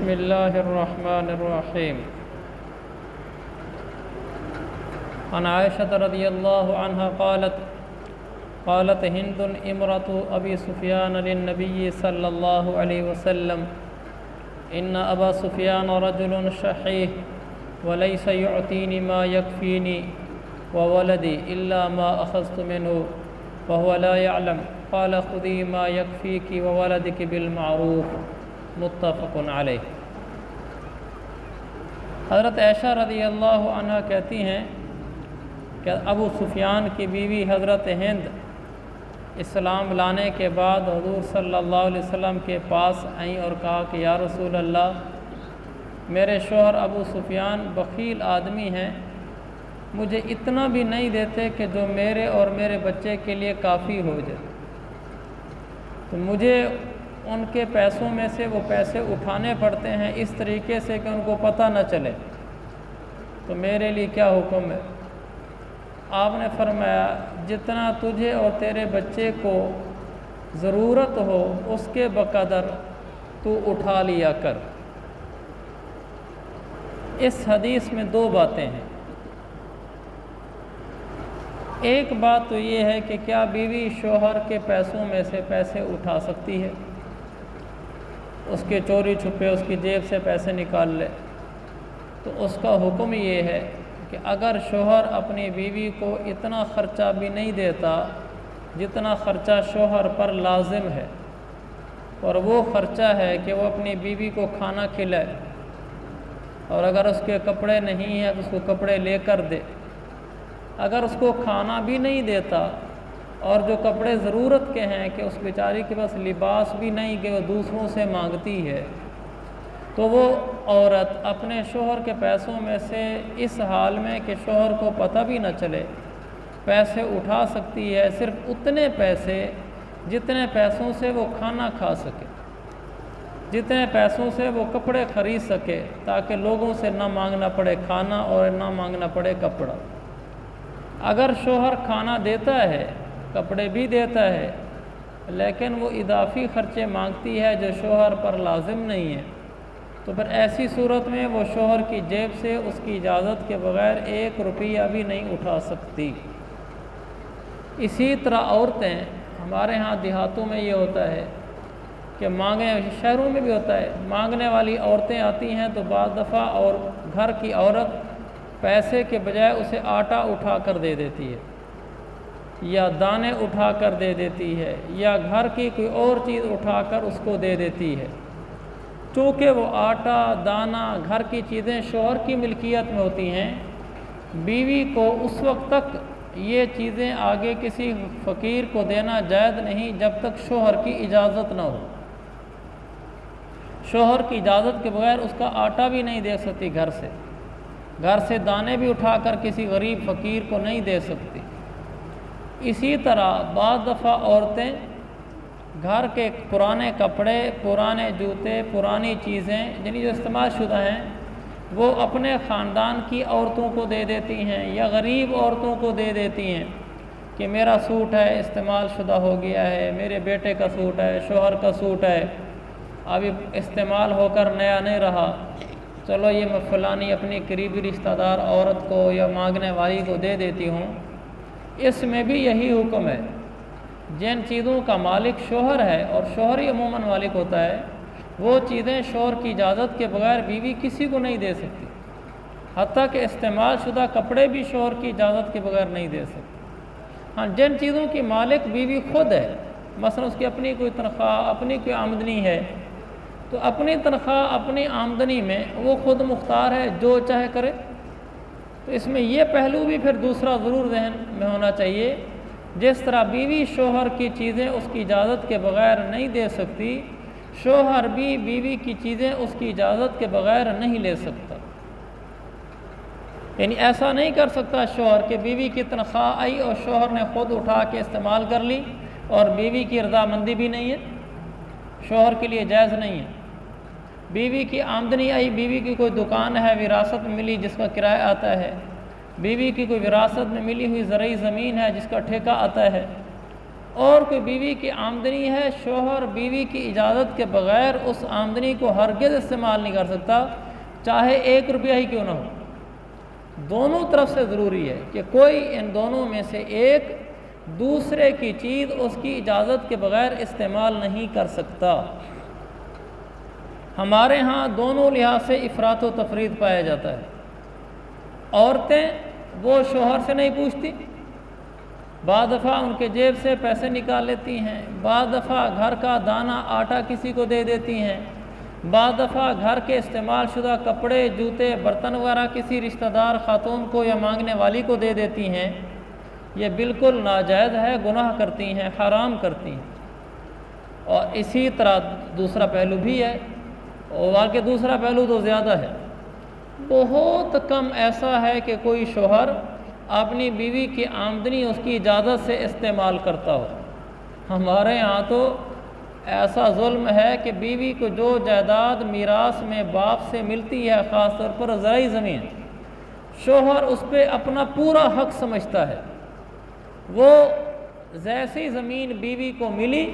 بسم الله الرحمن الرحيم. عن عائشة رضي الله عنها قالت هند امرأة أبي سفيان للنبي صلى الله عليه وسلم: إن أبا سفيان رجل شحيح وليس يعطيني ما يكفيني وولدي إلا ما أخذت منه وهو لا يعلم. قال: خذي ما يكفيك وولدك بالمعروف. متفق علیہ. حضرت عائشہ رضی اللہ عنہ کہتی ہیں کہ ابو سفیان کی بیوی حضرت ہند اسلام لانے کے بعد حضور صلی اللہ علیہ وسلم کے پاس آئیں اور کہا کہ یا رسول اللہ، میرے شوہر ابو سفیان بخیل آدمی ہیں، مجھے اتنا بھی نہیں دیتے کہ جو میرے اور میرے بچے کے لیے کافی ہو جائے، تو مجھے ان کے پیسوں میں سے وہ پیسے اٹھانے پڑتے ہیں اس طریقے سے کہ ان کو پتہ نہ چلے، تو میرے لیے کیا حکم ہے؟ آپ نے فرمایا جتنا تجھے اور تیرے بچے کو ضرورت ہو اس کے بقدر تو اٹھا لیا کر. اس حدیث میں دو باتیں ہیں. ایک بات تو یہ ہے کہ کیا بیوی شوہر کے پیسوں میں سے پیسے اٹھا سکتی ہے، اس کے چوری چھپے اس کی جیب سے پیسے نکال لے؟ تو اس کا حکم یہ ہے کہ اگر شوہر اپنی بیوی کو اتنا خرچہ بھی نہیں دیتا جتنا خرچہ شوہر پر لازم ہے، اور وہ خرچہ ہے کہ وہ اپنی بیوی کو کھانا کھلائے، اور اگر اس کے کپڑے نہیں ہیں تو اس کو کپڑے لے کر دے، اگر اس کو کھانا بھی نہیں دیتا اور جو کپڑے ضرورت کے ہیں کہ اس بیچاری کے پاس لباس بھی نہیں کہ وہ دوسروں سے مانگتی ہے، تو وہ عورت اپنے شوہر کے پیسوں میں سے اس حال میں کہ شوہر کو پتہ بھی نہ چلے پیسے اٹھا سکتی ہے، صرف اتنے پیسے جتنے پیسوں سے وہ کھانا کھا سکے، جتنے پیسوں سے وہ کپڑے خرید سکے، تاکہ لوگوں سے نہ مانگنا پڑے کھانا اور نہ مانگنا پڑے کپڑا. اگر شوہر کھانا دیتا ہے، کپڑے بھی دیتا ہے، لیکن وہ اضافی خرچے مانگتی ہے جو شوہر پر لازم نہیں ہے، تو پھر ایسی صورت میں وہ شوہر کی جیب سے اس کی اجازت کے بغیر 1 روپیہ بھی نہیں اٹھا سکتی. اسی طرح عورتیں، ہمارے ہاں دیہاتوں میں یہ ہوتا ہے کہ شہروں میں بھی ہوتا ہے، مانگنے والی عورتیں آتی ہیں تو بعض دفعہ اور گھر کی عورت پیسے کے بجائے اسے آٹا اٹھا کر دے دیتی ہے، یا دانے اٹھا کر دے دیتی ہے، یا گھر کی کوئی اور چیز اٹھا کر اس کو دے دیتی ہے. چونکہ وہ آٹا، دانہ، گھر کی چیزیں شوہر کی ملکیت میں ہوتی ہیں، بیوی کو اس وقت تک یہ چیزیں آگے کسی فقیر کو دینا جائز نہیں جب تک شوہر کی اجازت نہ ہو. شوہر کی اجازت کے بغیر اس کا آٹا بھی نہیں دے سکتی، گھر سے دانے بھی اٹھا کر کسی غریب فقیر کو نہیں دے سکتی. اسی طرح بعض دفعہ عورتیں گھر کے پرانے کپڑے، پرانے جوتے، پرانی چیزیں جو استعمال شدہ ہیں وہ اپنے خاندان کی عورتوں کو دے دیتی ہیں یا غریب عورتوں کو دے دیتی ہیں کہ میرا سوٹ ہے استعمال شدہ ہو گیا ہے، میرے بیٹے کا سوٹ ہے، شوہر کا سوٹ ہے، ابھی استعمال ہو کر نیا نہیں رہا، چلو یہ میں فلانی اپنی قریبی رشتہ دار عورت کو یا مانگنے والی کو دے دیتی ہوں. اس میں بھی یہی حکم ہے. جن چیزوں کا مالک شوہر ہے اور شوہر ہی عموماً مالک ہوتا ہے، وہ چیزیں شوہر کی اجازت کے بغیر بیوی کسی کو نہیں دے سکتی. حتیٰ کہ استعمال شدہ کپڑے بھی شوہر کی اجازت کے بغیر نہیں دے سکتی. ہاں، جن چیزوں کی مالک بیوی خود ہے، مثلا اس کی اپنی کوئی تنخواہ، اپنی کوئی آمدنی ہے، تو اپنی تنخواہ، اپنی آمدنی میں وہ خود مختار ہے، جو چاہے کرے. تو اس میں یہ پہلو بھی پھر دوسرا ضرور ذہن میں ہونا چاہیے. جس طرح بیوی شوہر کی چیزیں اس کی اجازت کے بغیر نہیں دے سکتی، شوہر بھی بیوی کی چیزیں اس کی اجازت کے بغیر نہیں لے سکتا. یعنی ایسا نہیں کر سکتا شوہر کہ بیوی کی تنخواہ آئی اور شوہر نے خود اٹھا کے استعمال کر لی اور بیوی کی رضامندی بھی نہیں ہے، شوہر کے لیے جائز نہیں ہے. بیوی کی آمدنی آئی، بیوی کی کوئی دکان ہے، وراثت میں ملی جس کا کرایہ آتا ہے، بیوی کی کوئی وراثت میں ملی ہوئی زرعی زمین ہے جس کا ٹھیکہ آتا ہے، اور کوئی بیوی کی آمدنی ہے، شوہر بیوی کی اجازت کے بغیر اس آمدنی کو ہرگز استعمال نہیں کر سکتا، چاہے 1 روپیہ ہی کیوں نہ ہو۔ دونوں طرف سے ضروری ہے کہ کوئی ان دونوں میں سے ایک دوسرے کی چیز اس کی اجازت کے بغیر استعمال نہیں کر سکتا۔ ہمارے ہاں دونوں لحاظ سے افراط و تفریط پایا جاتا ہے۔ عورتیں وہ شوہر سے نہیں پوچھتی، بعض دفعہ ان کے جیب سے پیسے نکال لیتی ہیں، بعض دفعہ گھر کا دانہ آٹا کسی کو دے دیتی ہیں، بعض دفعہ گھر کے استعمال شدہ کپڑے، جوتے، برتن وغیرہ کسی رشتہ دار خاتون کو یا مانگنے والی کو دے دیتی ہیں۔ یہ بالکل ناجائز ہے، گناہ کرتی ہیں، حرام کرتی ہیں۔ اور اسی طرح دوسرا پہلو بھی ہے، اور بلکہ دوسرا پہلو تو زیادہ ہے۔ بہت کم ایسا ہے کہ کوئی شوہر اپنی بیوی کی آمدنی اس کی اجازت سے استعمال کرتا ہو۔ ہمارے ہاں تو ایسا ظلم ہے کہ بیوی کو جو جائیداد میراث میں باپ سے ملتی ہے، خاص طور پر زرعی زمین، شوہر اس پہ اپنا پورا حق سمجھتا ہے۔ وہ جیسی زمین بیوی کو ملی،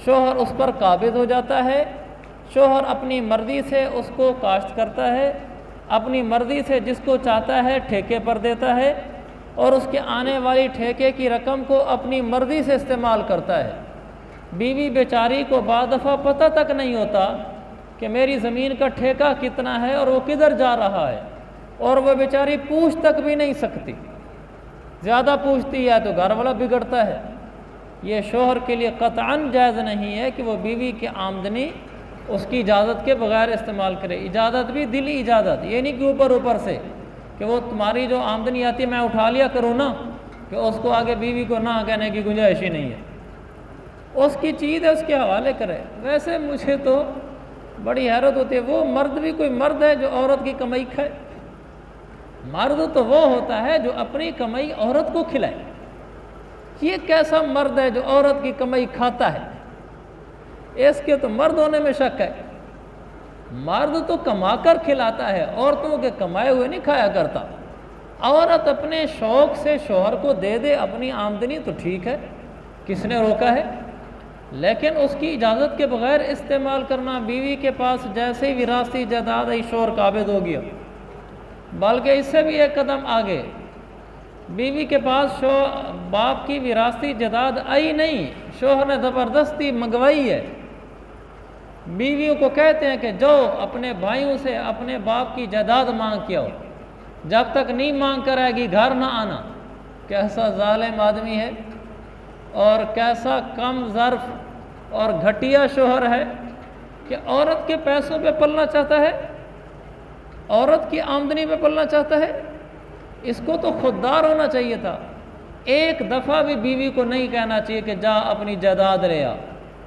شوہر اس پر قابض ہو جاتا ہے، شوہر اپنی مرضی سے اس کو کاشت کرتا ہے، اپنی مرضی سے جس کو چاہتا ہے ٹھیکے پر دیتا ہے، اور اس کے آنے والی ٹھیکے کی رقم کو اپنی مرضی سے استعمال کرتا ہے۔ بیوی بیچاری کو بعض دفعہ پتہ تک نہیں ہوتا کہ میری زمین کا ٹھیکہ کتنا ہے اور وہ کدھر جا رہا ہے، اور وہ بیچاری پوچھ تک بھی نہیں سکتی۔ زیادہ پوچھتی ہے تو گھر والا بگڑتا ہے۔ یہ شوہر کے لیے قطعاً جائز نہیں ہے کہ وہ بیوی کی آمدنی اس کی اجازت کے بغیر استعمال کرے۔ اجازت بھی دلی اجازت، یہ نہیں کہ اوپر سے کہ وہ تمہاری جو آمدنی آتی ہے میں اٹھا لیا کروں نا، کہ اس کو آگے بیوی کو نہ کہنے کی گنجائش ہی نہیں ہے۔ اس کی چیز ہے، اس کے حوالے کرے۔ ویسے مجھے تو بڑی حیرت ہوتی ہے، وہ مرد بھی کوئی مرد ہے جو عورت کی کمائی کھائے؟ مرد تو وہ ہوتا ہے جو اپنی کمائی عورت کو کھلائے۔ یہ کیسا مرد ہے جو عورت کی کمائی کھاتا ہے؟ اس کے تو مرد ہونے میں شک ہے۔ مرد تو کما کر کھلاتا ہے، عورتوں کے کمائے ہوئے نہیں کھایا کرتا۔ عورت اپنے شوق سے شوہر کو دے دے اپنی آمدنی تو ٹھیک ہے، کس نے روکا ہے؟ لیکن اس کی اجازت کے بغیر استعمال کرنا، بیوی کے پاس جیسے ہی وراثتی جائیداد آئی شوہر قابض ہو گیا، بلکہ اس سے بھی ایک قدم آگے، بیوی کے پاس باپ کی وراثتی جائیداد آئی نہیں، شوہر نے زبردستی منگوائی ہے۔ بیویوں کو کہتے ہیں کہ جاؤ اپنے بھائیوں سے اپنے باپ کی جائیداد مانگ کے آؤ، جب تک نہیں مانگ کر آئے گی گھر نہ آنا۔ کیسا ظالم آدمی ہے اور کیسا کم ظرف اور گھٹیا شوہر ہے کہ عورت کے پیسوں پہ پلنا چاہتا ہے، عورت کی آمدنی پہ پلنا چاہتا ہے۔ اس کو تو خوددار ہونا چاہیے تھا۔ ایک دفعہ بھی بیوی کو نہیں کہنا چاہیے کہ جا اپنی جائیداد لے آ۔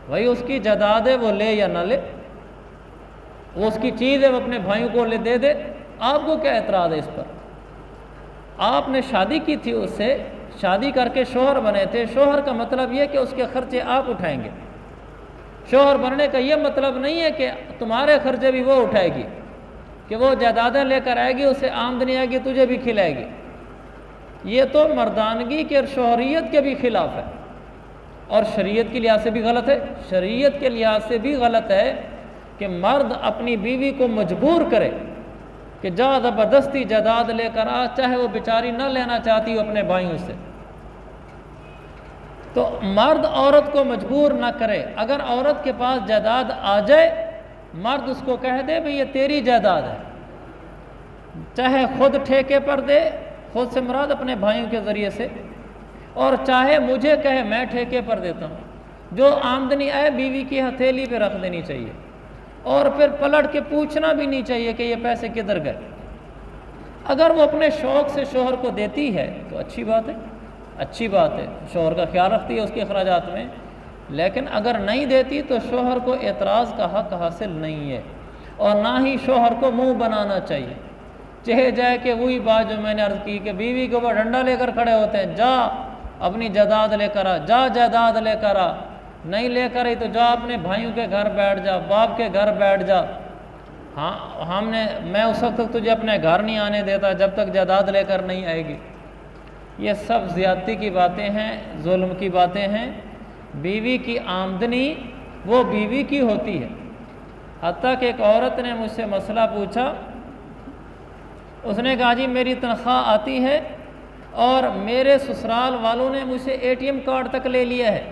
بھائی اس کی جائیداد ہے، وہ لے یا نہ لے، وہ اس کی چیز ہے، وہ اپنے بھائیوں کو لے دے دے۔ آپ کو کیا اعتراض ہے اس پر؟ آپ نے شادی کی تھی اس سے، شادی کر کے شوہر بنے تھے۔ شوہر کا مطلب یہ کہ اس کے خرچے آپ اٹھائیں گے۔ شوہر بننے کا یہ مطلب نہیں ہے کہ تمہارے خرچے بھی وہ اٹھائے گی، کہ وہ جائیدادیں لے کر آئے گی، اسے آمدنی آئے گی، تجھے بھی کھلائے گی۔ یہ تو مردانگی کے اور شوہریت کے بھی خلاف ہے، اور شریعت کے لحاظ سے بھی غلط ہے۔ شریعت کے لحاظ سے بھی غلط ہے کہ مرد اپنی بیوی کو مجبور کرے کہ جا زبردستی جائیداد لے کر آ، چاہے وہ بیچاری نہ لینا چاہتی ہو اپنے بھائیوں سے۔ تو مرد عورت کو مجبور نہ کرے۔ اگر عورت کے پاس جائیداد آ جائے، مرد اس کو کہہ دے بھئی یہ تیری جائیداد ہے، چاہے خود ٹھیکے پر دے، خود سے مراد اپنے بھائیوں کے ذریعے سے، اور چاہے مجھے کہے میں ٹھیکے پر دیتا ہوں۔ جو آمدنی آئے بیوی کی ہتھیلی پہ رکھ دینی چاہیے، اور پھر پلٹ کے پوچھنا بھی نہیں چاہیے کہ یہ پیسے کدھر گئے۔ اگر وہ اپنے شوق سے شوہر کو دیتی ہے تو اچھی بات ہے، اچھی بات ہے، شوہر کا خیال رکھتی ہے اس کے اخراجات میں۔ لیکن اگر نہیں دیتی تو شوہر کو اعتراض کا حق حاصل نہیں ہے، اور نہ ہی شوہر کو منہ بنانا چاہیے۔ چاہے جائے کہ وہی بات جو میں نے عرض کی کہ بیوی کے اوپر ڈنڈا لے کر کھڑے ہوتے ہیں، جا اپنی جائیداد لے کر آ، جا جائیداد لے کر آ، نہیں لے کر آئی تو جا اپنے بھائیوں کے گھر بیٹھ جا، باپ کے گھر بیٹھ جا۔ ہاں میں اس وقت تک تجھے اپنے گھر نہیں آنے دیتا جب تک جائیداد لے کر نہیں آئے گی۔ یہ سب زیادتی کی باتیں ہیں، ظلم کی باتیں ہیں۔ بیوی کی آمدنی وہ بیوی کی ہوتی ہے۔ حتیٰ کہ ایک عورت نے مجھ سے مسئلہ پوچھا، اس نے کہا جی میری تنخواہ آتی ہے اور میرے سسرال والوں نے مجھ سے اے ٹی ایم کارڈ تک لے لیا ہے،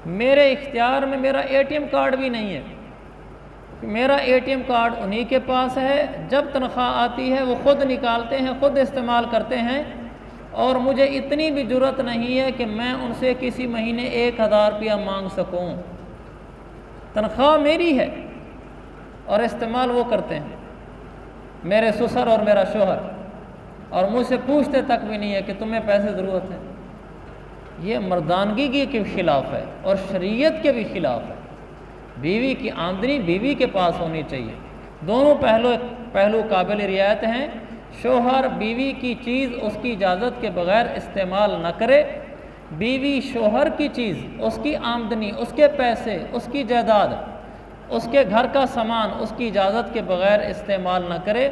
میرے اختیار میں میرا اے ٹی ایم کارڈ بھی نہیں ہے، میرا اے ٹی ایم کارڈ انہی کے پاس ہے، جب تنخواہ آتی ہے وہ خود نکالتے ہیں، خود استعمال کرتے ہیں، اور مجھے اتنی بھی جرأت نہیں ہے کہ میں ان سے کسی مہینے 1000 روپیہ مانگ سکوں۔ تنخواہ میری ہے اور استعمال وہ کرتے ہیں، میرے سسر اور میرا شوہر، اور مجھ سے پوچھتے تک بھی نہیں ہے کہ تمہیں پیسے ضرورت ہے۔ یہ مردانگی کے خلاف ہے اور شریعت کے بھی خلاف ہے۔ بیوی کی آمدنی بیوی کے پاس ہونی چاہیے۔ دونوں پہلو قابل رعایت ہیں۔ شوہر بیوی کی چیز اس کی اجازت کے بغیر استعمال نہ کرے، بیوی شوہر کی چیز، اس کی آمدنی، اس کے پیسے، اس کی جائیداد، اس کے گھر کا سامان اس کی اجازت کے بغیر استعمال نہ کرے۔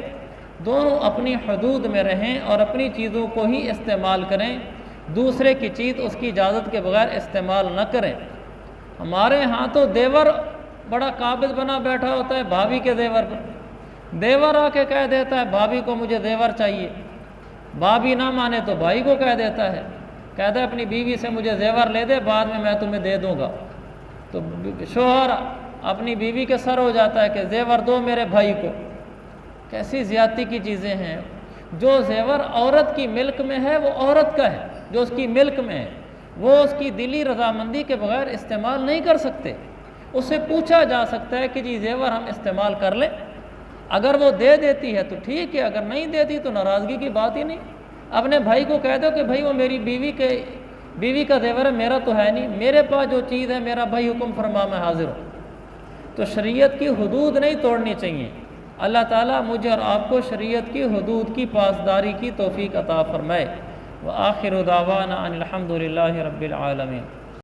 دونوں اپنی حدود میں رہیں اور اپنی چیزوں کو ہی استعمال کریں، دوسرے کی چیز اس کی اجازت کے بغیر استعمال نہ کریں۔ ہمارے ہاں تو دیور بڑا قابض بنا بیٹھا ہوتا ہے بھابھی کے دیور پر، دیور آ کے کہہ دیتا ہے بھابھی کو مجھے دیور چاہیے، بھابھی نہ مانے تو بھائی کو کہہ دیتا ہے، کہتا ہے اپنی بیوی سے مجھے زیور لے دے، بعد میں تمہیں دے دوں گا۔ تو شوہر اپنی بیوی کے سر ہو جاتا ہے کہ زیور دو میرے بھائی کو۔ کیسی زیادتی کی چیزیں ہیں۔ جو زیور عورت کی ملک میں ہے وہ عورت کا ہے، جو اس کی ملک میں ہے وہ اس کی دلی رضامندی کے بغیر استعمال نہیں کر سکتے۔ اس سے پوچھا جا سکتا ہے کہ جی زیور ہم استعمال کر لیں، اگر وہ دے دیتی ہے تو ٹھیک ہے، اگر نہیں دیتی تو ناراضگی کی بات ہی نہیں۔ اپنے بھائی کو کہہ دو کہ بھائی وہ میری بیوی کا زیور ہے، میرا تو ہے نہیں، میرے پاس جو چیز ہے میرا بھائی حکم فرما میں حاضر ہوں۔ تو شریعت کی حدود نہیں توڑنی چاہیے۔ اللہ تعالیٰ مجھے اور آپ کو شریعت کی حدود کی پاسداری کی توفیق عطا فرمائے۔ وآخر دعوانا ان الحمد للہ رب العالمین۔